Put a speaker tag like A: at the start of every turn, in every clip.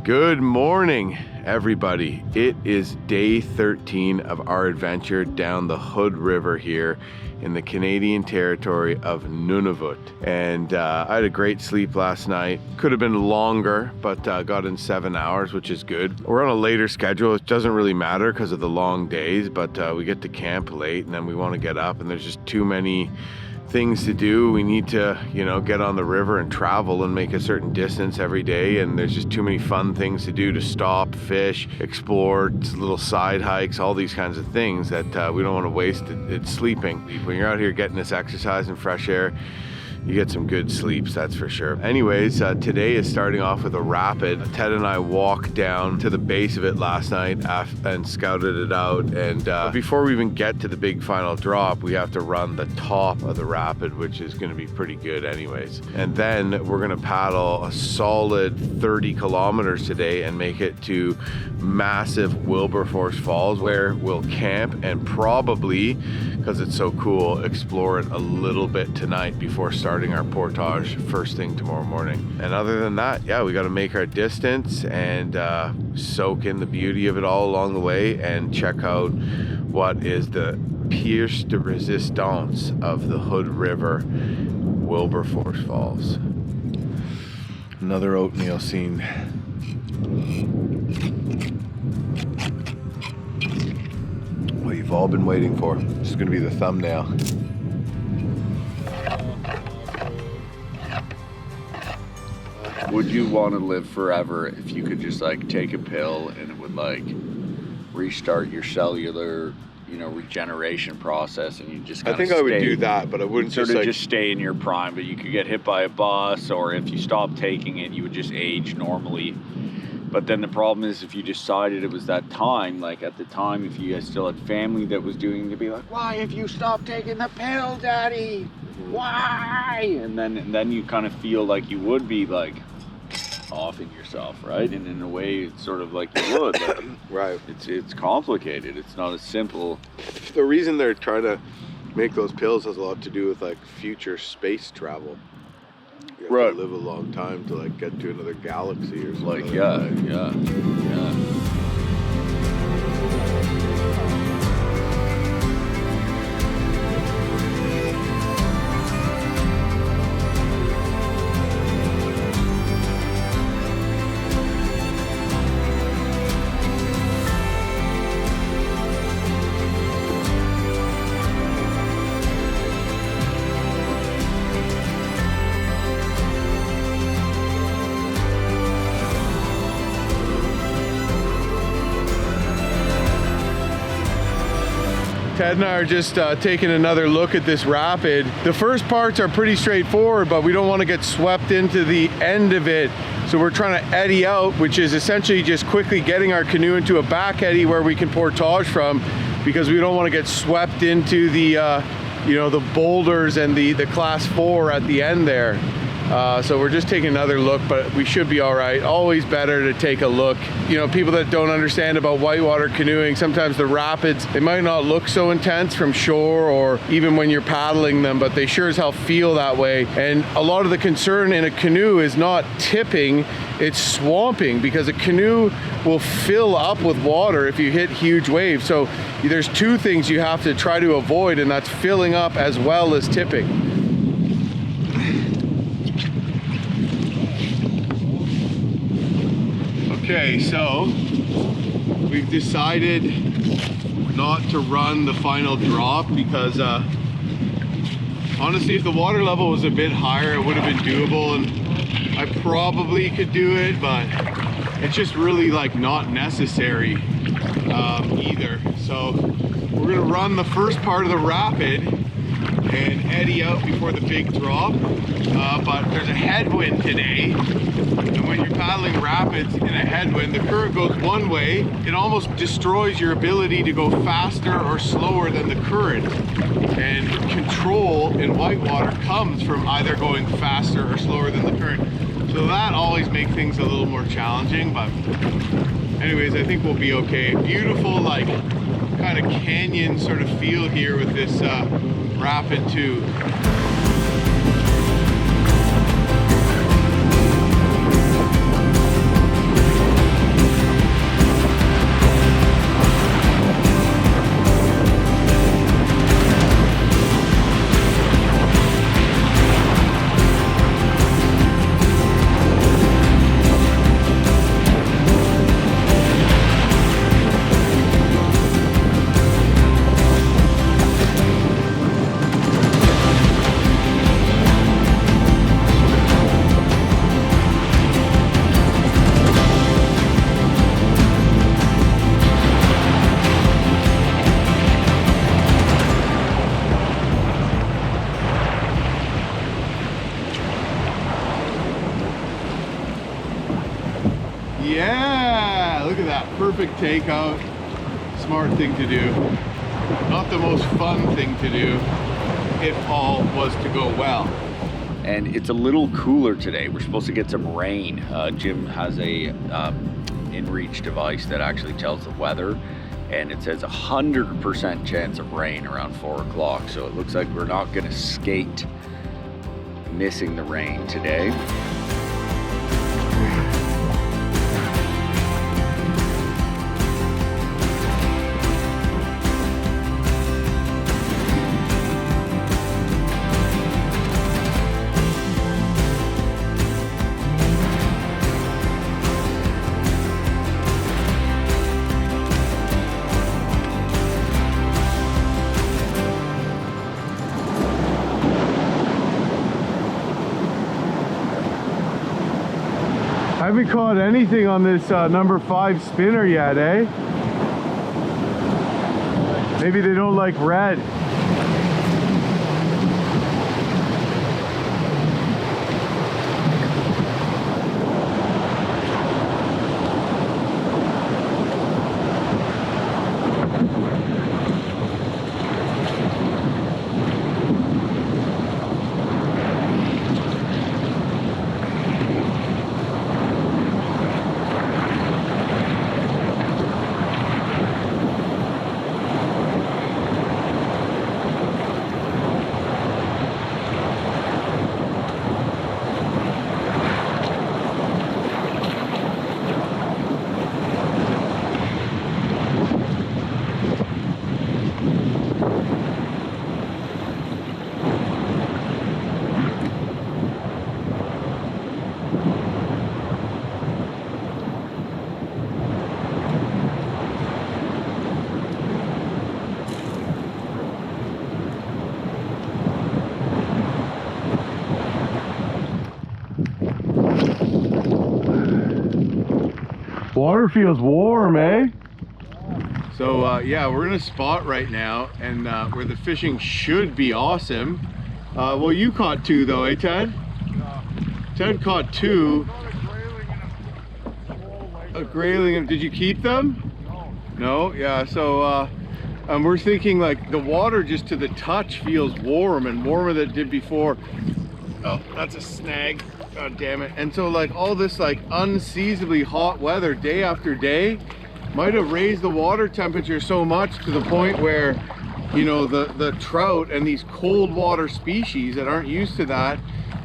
A: Good morning, everybody. It is day 13 of our adventure down the Hood River here in the Canadian territory of Nunavut. And I had a great sleep last night. Could have been longer, but got in 7 hours, which is good. We're on a later schedule. It doesn't really matter because of the long days, but we get to camp late and then we want to get up and there's just too many things to do. We need to, get on the river and travel and make a certain distance every day, and there's just too many fun things to do, to stop, fish, explore, little side hikes, all these kinds of things that we don't want to waste it sleeping. When you're out here getting this exercise and fresh air, you get some good sleeps, that's for sure. Anyways, today is starting off with a rapid. Ted and I walked down to the base of it last night and scouted it out. And before we even get to the big final drop, we have to run the top of the rapid, which is going to be pretty good anyways. And then we're going to paddle a solid 30 kilometers today and make it to massive Wilberforce Falls, where we'll camp and probably, because it's so cool, explore it a little bit tonight before starting our portage first thing tomorrow morning. And other than that, yeah, we got to make our distance and soak in the beauty of it all along the way and check out what is the pièce de résistance of the Hood River, Wilberforce Falls. Another oatmeal scene. What you've all been waiting for. This is going to be the thumbnail.
B: Would you want to live forever if you could just take a pill and it would restart your cellular, regeneration process, and you just
A: I think I would do that, but I wouldn't
B: just stay in your prime. But you could get hit by a bus, or if you stopped taking it, you would just age normally. But then the problem is, if you decided it was that time, at the time, if you still had family that was doing it, to be like, why have you stopped taking the pill, Daddy? Why? And then you kind of feel like you would be offing yourself, right? And in a way, it's sort of like you would.
A: Right.
B: It's complicated. It's not as simple.
A: The reason they're trying to make those pills has a lot to do with future space travel. You have to live a long time to get to another galaxy or something.
B: Yeah.
A: Ted and I are just taking another look at this rapid. The first parts are pretty straightforward, but we don't want to get swept into the end of it. So we're trying to eddy out, which is essentially just quickly getting our canoe into a back eddy where we can portage from, because we don't want to get swept into the, the boulders and the class 4 at the end there. So we're just taking another look, but we should be all right. Always better to take a look. People that don't understand about whitewater canoeing, sometimes the rapids, they might not look so intense from shore or even when you're paddling them, but they sure as hell feel that way. And a lot of the concern in a canoe is not tipping, it's swamping, because a canoe will fill up with water if you hit huge waves. So there's two things you have to try to avoid, and that's filling up as well as tipping. Okay, so we've decided not to run the final drop because honestly, if the water level was a bit higher, it would have been doable and I probably could do it, but it's just really not necessary either. So we're gonna run the first part of the rapid and eddy out before the big drop, but there's a headwind today, and when you're paddling rapids in a headwind, the current goes one way, it almost destroys your ability to go faster or slower than the current, and control in whitewater comes from either going faster or slower than the current, so that always makes things a little more challenging. But anyways, I think we'll be okay. Beautiful kind of canyon sort of feel here with this rapid too. Yeah, look at that. Perfect takeout. Smart thing to do. Not the most fun thing to do if all was to go well.
B: And it's a little cooler today. We're supposed to get some rain. Jim has a in-reach device that actually tells the weather, and it says 100% chance of rain around 4 o'clock. So it looks like we're not gonna skate missing the rain today.
A: I haven't caught anything on this number 5 spinner yet, eh? Maybe they don't like red. Water feels warm, eh? So yeah, we're in a spot right now, and where the fishing should be awesome. Well, you caught 2 though, eh, Ted?
C: Yeah.
A: Ted caught 2.
C: A grayling.
A: Did you keep them?
C: No.
A: No? Yeah, so we're thinking like the water just to the touch feels warm, and warmer than it did before. Oh, that's a snag. God damn it. And so like all this like unseasonably hot weather day after day might have raised the water temperature so much to the point where, you know, the trout and these cold water species that aren't used to that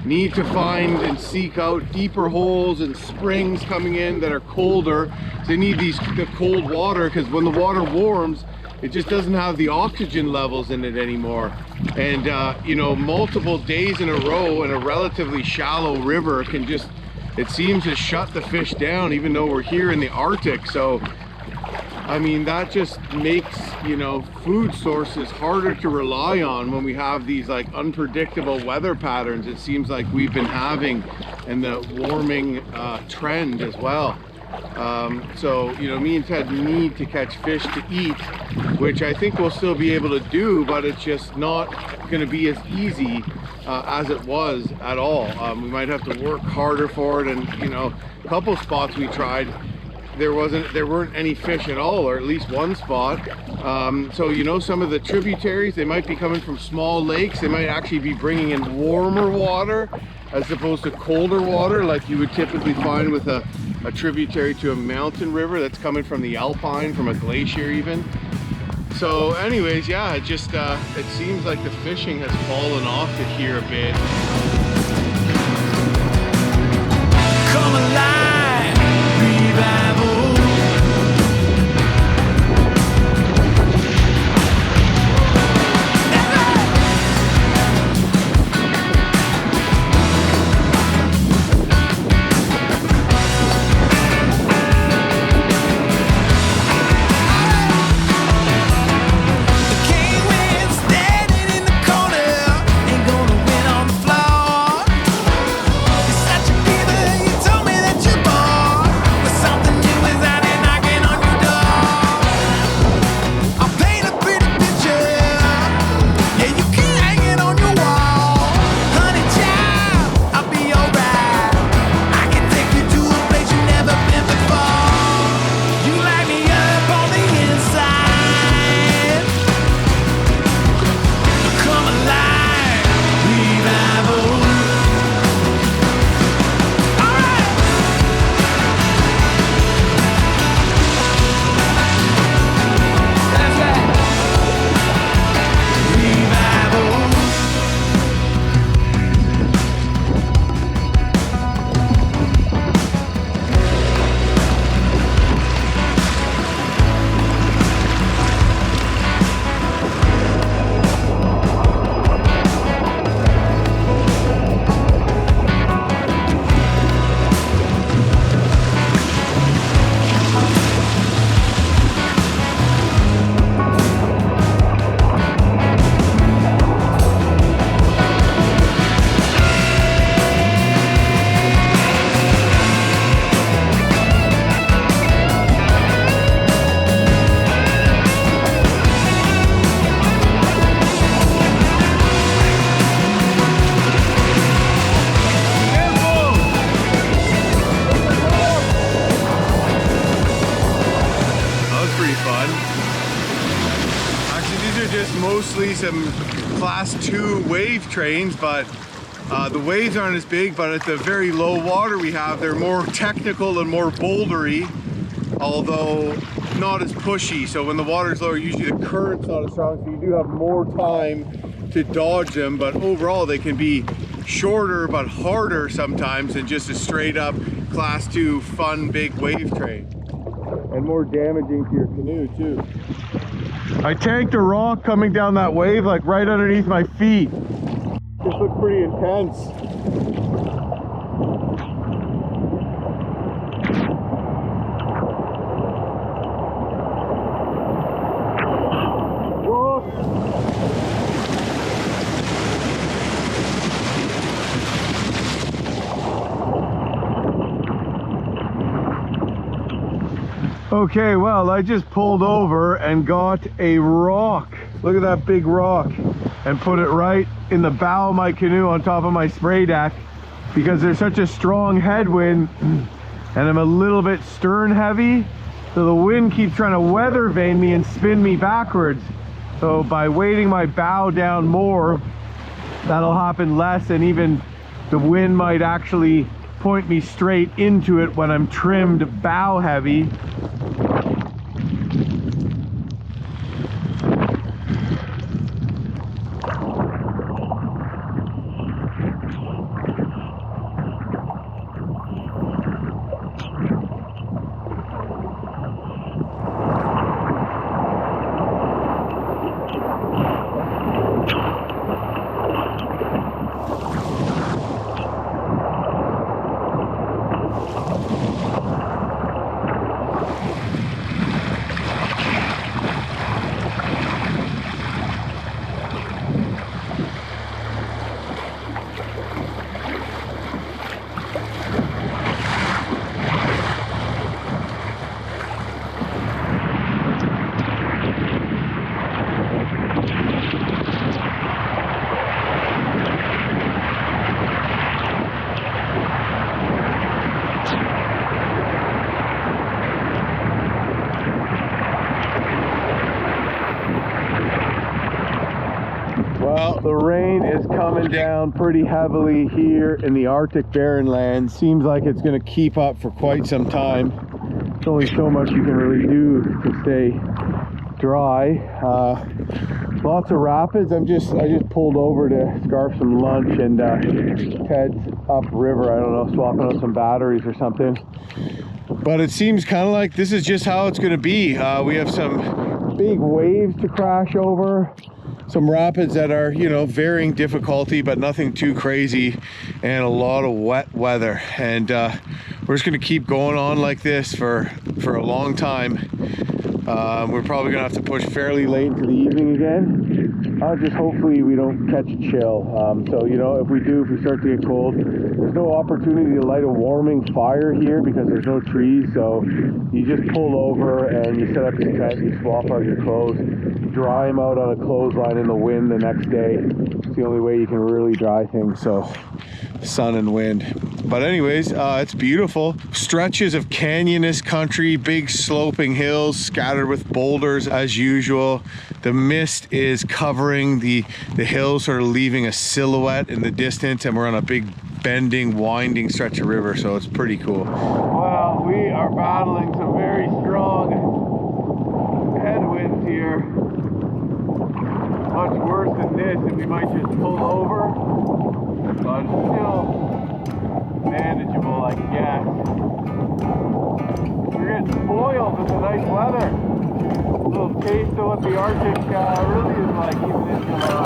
A: need to find and seek out deeper holes and springs coming in that are colder. So they need the cold water, because when the water warms, it just doesn't have the oxygen levels in it anymore. And you know, multiple days in a row in a relatively shallow river can just, it seems to shut the fish down, even though we're here in the Arctic. So I mean, that just makes, you know, food sources harder to rely on when we have these like unpredictable weather patterns it seems like we've been having, and the warming trend as well. So, you know, me and Ted need to catch fish to eat, which I think we'll still be able to do, but it's just not going to be as easy as it was at all. We might have to work harder for it, and, you know, a couple spots we tried, there weren't any fish at all, or at least one spot. So, you know, some of the tributaries, they might be coming from small lakes. They might actually be bringing in warmer water as opposed to colder water like you would typically find with a tributary to a mountain river that's coming from the alpine, from a glacier even. So anyways, yeah, it just it seems like the fishing has fallen off it here a bit.
D: Come alive, revival. The king wins standing in the corner, ain't gonna win on the floor.
A: some class 2 wave trains, but the waves aren't as big, but at the very low water we have, they're more technical and more bouldery, although not as pushy. So when the water's lower, usually the current's not as strong, so you do have more time to dodge them, but overall they can be shorter but harder sometimes than just a straight up class 2 fun big wave train. And more damaging to your canoe too. I tanked a rock coming down that wave like right underneath my feet. This looked pretty intense. Okay, well, I just pulled over and got a rock. Look at that big rock, and put it right in the bow of my canoe on top of my spray deck, because there's such a strong headwind and I'm a little bit stern heavy, so the wind keeps trying to weather vane me and spin me backwards. So by weighting my bow down more, that'll happen less, and even the wind might actually point me straight into it when I'm trimmed bow heavy. Well, the rain is coming down pretty heavily here in the Arctic Barren land. Seems like it's going to keep up for quite some time. There's only so much you can really do to stay dry. Lots of rapids. I just pulled over to scarf some lunch and head upriver. I don't know, swapping out some batteries or something. But it seems kind of like this is just how it's going to be. We have some big waves to crash over. Some rapids that are, you know, varying difficulty, but nothing too crazy, and a lot of wet weather. And we're just going to keep going on like this for a long time. We're probably going to have to push fairly late into the evening again. Just hopefully we don't catch a chill. So, you know, if we start to get cold, there's no opportunity to light a warming fire here because there's no trees. So you just pull over and you set up your tent, you swap out your clothes, dry them out on a clothesline in the wind the next day. It's the only way you can really dry things. So sun and wind. But anyways, it's beautiful. Stretches of canyonous country, big sloping hills scattered with boulders as usual. The mist is covering the hills, sort of leaving a silhouette in the distance, and we're on a big bending, winding stretch of river, so it's pretty cool. Well, we are battling some very strong headwinds here. Much worse than this, and we might just pull over, but still manageable, I guess. You're getting spoiled with the nice weather. A little taste of what the Arctic really is like, even in July.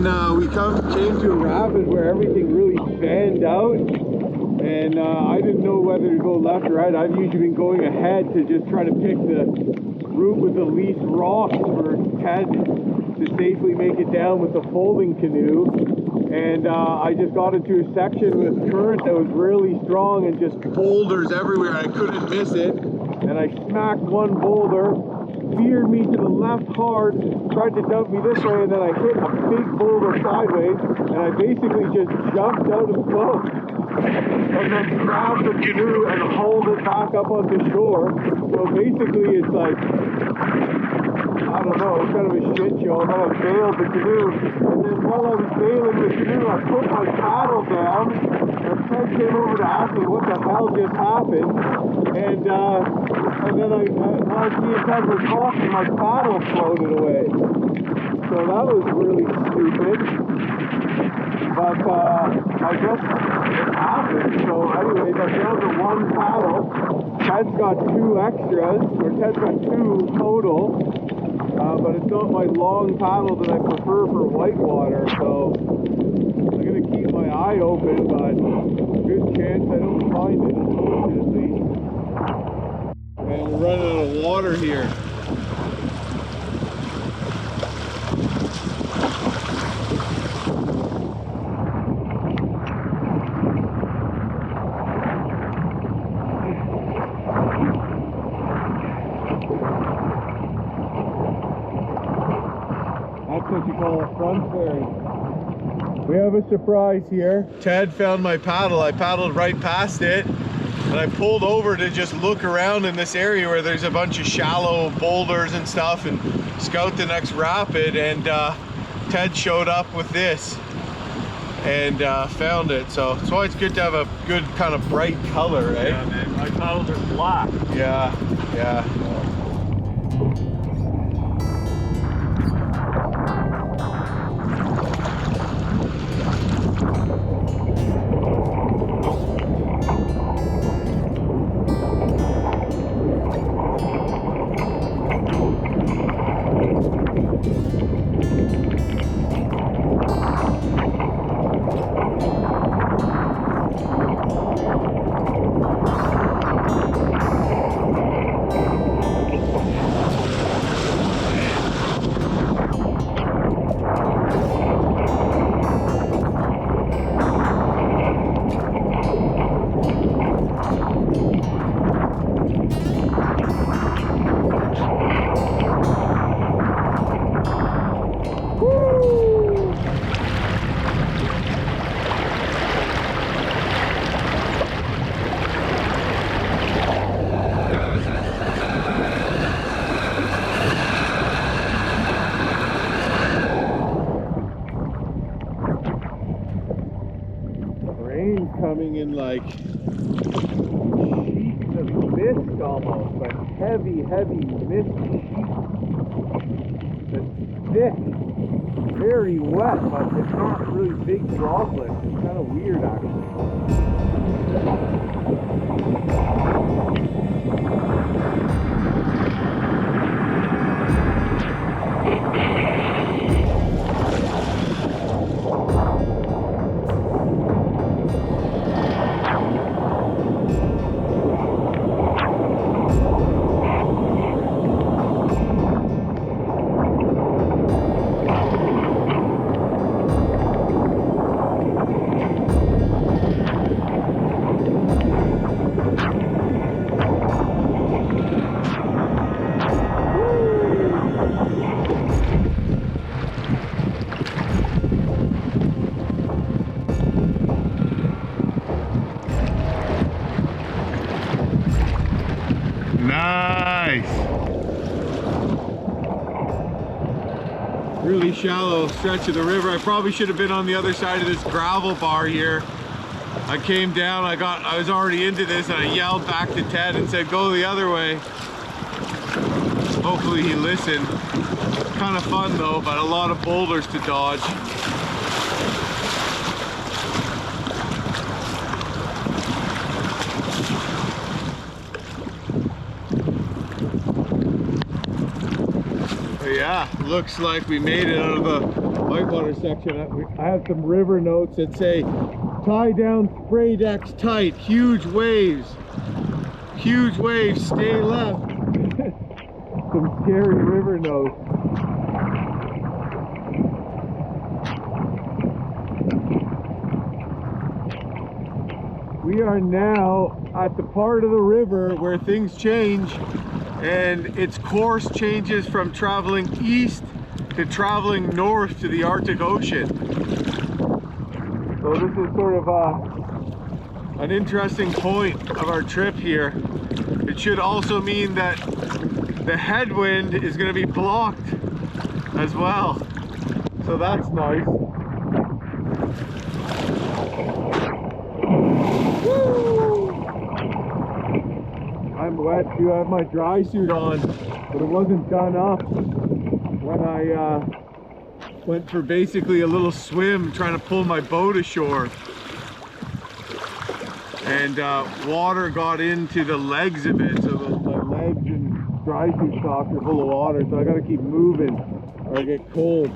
A: then we came to a rapid where everything really fanned out, and I didn't know whether to go left or right. I've usually been going ahead to just try to pick the route with the least rocks for Ted to safely make it down with the folding canoe. And I just got into a section with current that was really strong and just boulders everywhere. I couldn't miss it. And I smacked one boulder, veered me to the left hard, tried to dump me this way, and then I hit a big boulder sideways, and I basically just jumped out of the boat and then grabbed the canoe and hauled it back up onto shore. So basically it's like, I don't know, it's kind of a shit show. And then I bailed the canoe, and then while I was bailing the canoe, I put my paddle down, and Ted came over to ask me what the hell just happened, and then as me and Ted were talking, my paddle floated away. So that was really stupid, but I guess it happened. So anyways, I found the one paddle. Ted's got 2 extras, or Ted's got 2 total. But it's not my long paddle that I prefer for whitewater, so I'm going to keep my eye open, but good chance I don't find it, unfortunately. And we're running out of water here. What you call a front ferry. We have a surprise here. Ted found my paddle. I paddled right past it, and I pulled over to just look around in this area where there's a bunch of shallow boulders and stuff and scout the next rapid, and Ted showed up with this and found it. So it's always good to have a good kind of bright color, right?
B: Yeah, man. My paddles are black.
A: Yeah, yeah. Coming in like sheets of mist almost, like heavy mist sheets. It's thick, very wet, but it's not really big droplets. It's kind of weird actually. Nice! Really shallow stretch of the river. I probably should have been on the other side of this gravel bar here. I came down, I was already into this, and I yelled back to Ted and said, go the other way. Hopefully he listened. Kind of fun though, but a lot of boulders to dodge. Yeah, looks like we made it out of a whitewater section, I have some river notes that say, tie down spray decks tight, huge waves, stay left. Some scary river notes. We are now at the part of the river where things change and its course changes from traveling east to traveling north to the Arctic Ocean. So this is sort of an interesting point of our trip here. It should also mean that the headwind is going to be blocked as well. So that's nice. Woo! I'm wet too. I have my dry suit on, but it wasn't done up when I went for basically a little swim trying to pull my boat ashore. And water got into the legs of it, so my legs and dry suit socks are full of water, so I gotta keep moving or I get cold.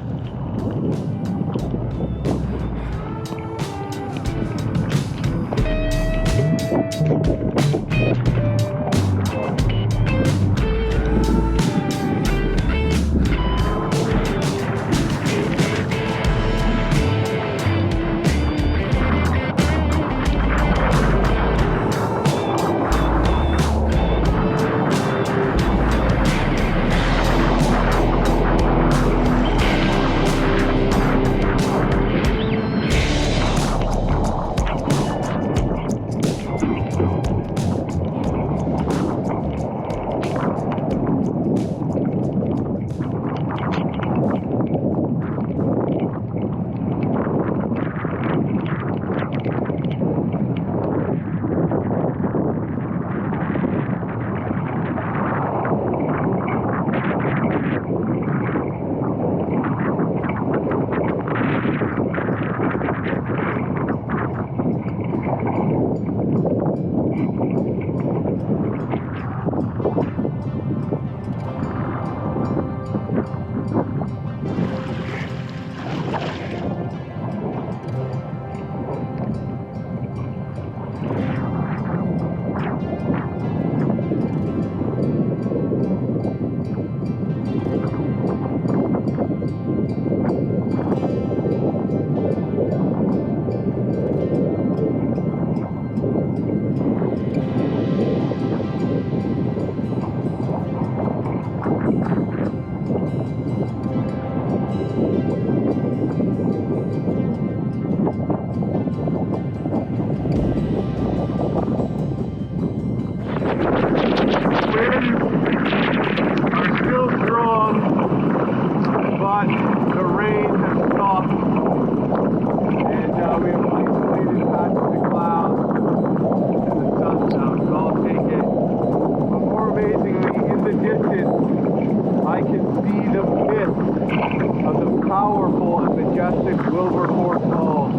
A: Wilberforce Falls,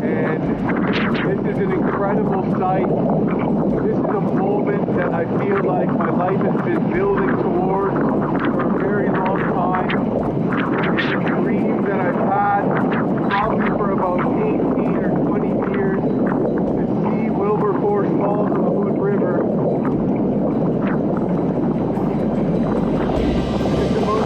A: and this is an incredible sight. This is a moment that I feel like my life has been building towards for a very long time. It's a dream that I've had probably for about 18 or 20 years to see Wilberforce Falls on the Hood River. It's the most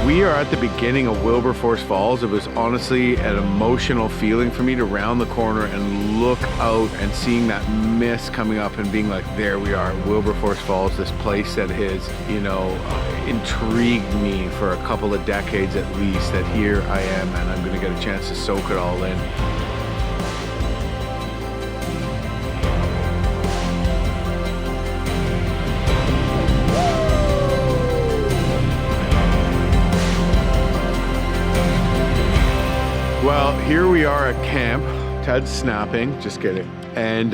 A: We are at the beginning of Wilberforce Falls. It was honestly an emotional feeling for me to round the corner and look out and seeing that mist coming up and being like, there we are, Wilberforce Falls, this place that has, you know, intrigued me for a couple of decades at least, that here I am and I'm gonna get a chance to soak it all in. Well, here we are at camp. Ted's snapping, just kidding. And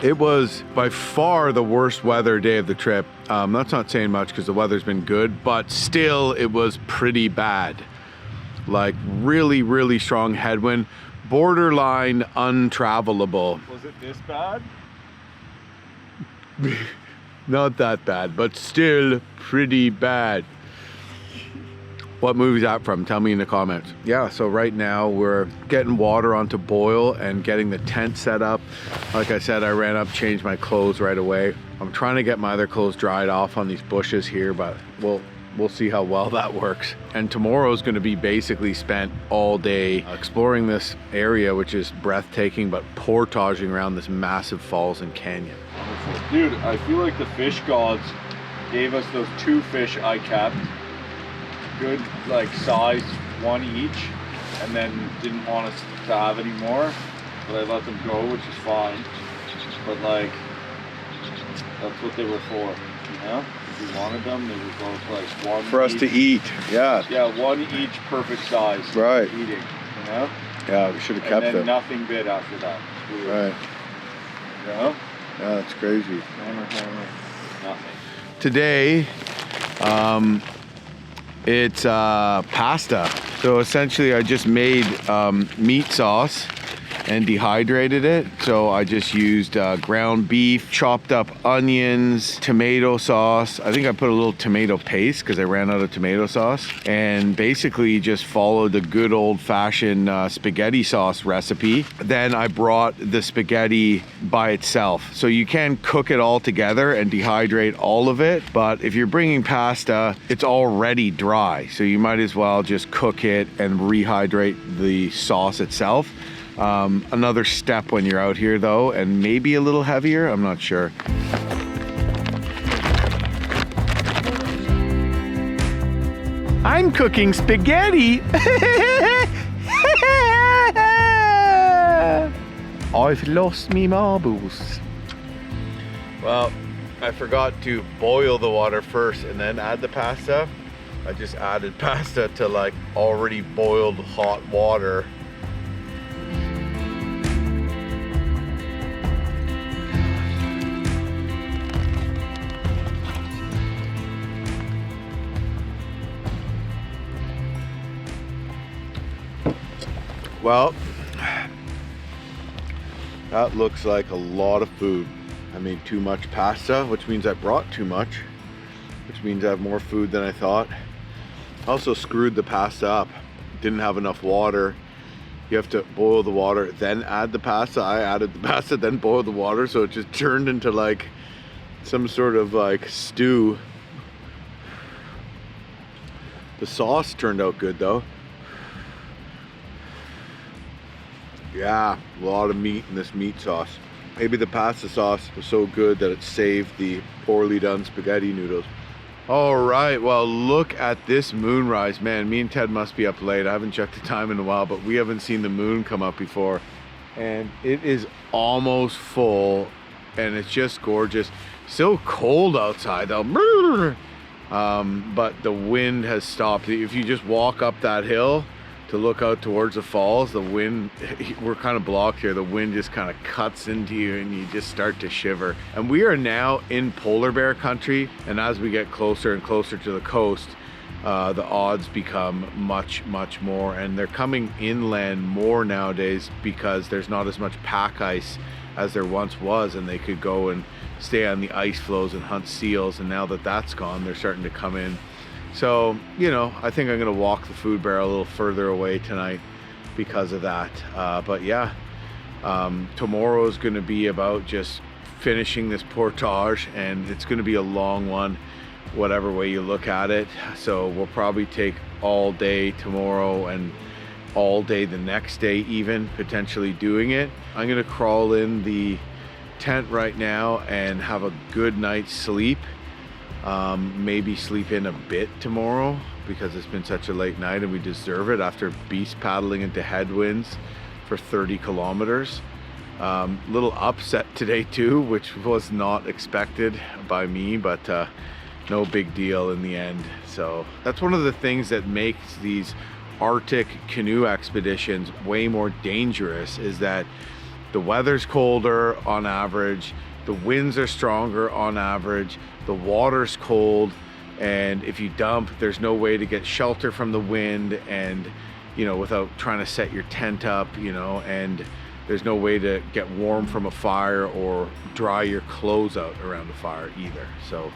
A: it was by far the worst weather day of the trip. That's not saying much because the weather's been good, but still it was pretty bad. Like really, really strong headwind, borderline untravelable.
B: Was it this bad?
A: Not that bad, but still pretty bad. What movie is that from? Tell me in the comments. Yeah, so right now we're getting water onto boil and getting the tent set up. Like I said, I ran up, changed my clothes right away. I'm trying to get my other clothes dried off on these bushes here, but we'll see how well that works. And tomorrow is going to be basically spent all day exploring this area, which is breathtaking, but portaging around this massive falls and canyon.
B: Dude, I feel like the fish gods gave us those 2 fish I kept. Good, like, size, 1 each, and then didn't want us to have any more, but I let them go, which is fine. But, like, that's what they were for, you know? If we wanted them, they were both like 1
A: For us
B: each.
A: to eat, yeah.
B: Yeah, 1 each, perfect size.
A: Right.
B: For eating, you know?
A: Yeah, we should have kept
B: and then
A: them.
B: nothing bit after that. It's weird.
A: Right.
B: You know?
A: Yeah, that's crazy.
B: Hammer. Nothing.
A: Today, it's pasta. So essentially I just made meat sauce and dehydrated it. So I just used ground beef, chopped up onions, tomato sauce. I think I put a little tomato paste because I ran out of tomato sauce, and basically just followed the good old-fashioned spaghetti sauce recipe. Then I brought the spaghetti by itself. So you can cook it all together and dehydrate all of it, but if you're bringing pasta, it's already dry. So you might as well just cook it and rehydrate the sauce itself. Another step when you're out here though, and maybe a little heavier, I'm not sure. I'm cooking spaghetti. I've lost me marbles. Well, I forgot to boil the water first and then add the pasta. I just added pasta to like already boiled hot water. Well, that looks like a lot of food. I made too much pasta, which means I brought too much, which means I have more food than I thought. I also screwed the pasta up. Didn't have enough water. You have to boil the water, then add the pasta. I added the pasta, then boiled the water, so it just turned into like some sort of like stew. The sauce turned out good though. Yeah, a lot of meat in this meat sauce. Maybe the pasta sauce was so good that it saved the poorly done spaghetti noodles. All right, well, look at this moonrise. Man, me and Ted must be up late. I haven't checked the time in a while, but we haven't seen the moon come up before. And it is almost full, and it's just gorgeous. Still cold outside though. But the wind has stopped. If you just walk up that hill to look out towards the falls, the wind, we're kind of blocked here, the wind just kind of cuts into you and you just start to shiver. And we are now in polar bear country, and as we get closer and closer to the coast, the odds become much more, and they're coming inland more nowadays because there's not as much pack ice as there once was, and they could go and stay on the ice floes and hunt seals, and now that that's gone, they're starting to come in. So, you know, I think I'm gonna walk the food barrel a little further away tonight because of that. But yeah, tomorrow is gonna be about just finishing this portage, and it's gonna be a long one, whatever way you look at it. So we'll probably take all day tomorrow and all day the next day, even potentially doing it. I'm gonna crawl in the tent right now and have a good night's sleep. Maybe sleep in a bit tomorrow because it's been such a late night and we deserve it after beast paddling into headwinds for 30 kilometers. Little upset today too, which was not expected by me, but no big deal in the end. So that's one of the things that makes these Arctic canoe expeditions way more dangerous, is that the weather's colder on average, the winds are stronger on average, the water's cold, and if you dump, there's no way to get shelter from the wind, and you know, without trying to set your tent up, you know, and there's no way to get warm from a fire or dry your clothes out around the fire either. So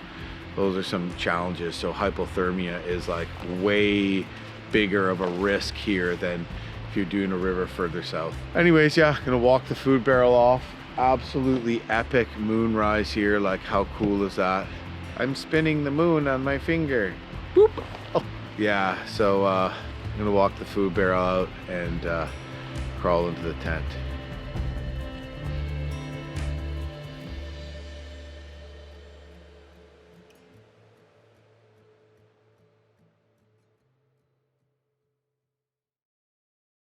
A: those are some challenges. So hypothermia is like way bigger of a risk here than if you're doing a river further south. Anyways, yeah, gonna walk the food barrel off. Absolutely epic moonrise here. Like, how cool is that? I'm spinning the moon on my finger. Boop. Oh. Yeah, so I'm gonna walk the food barrel out and crawl into the tent.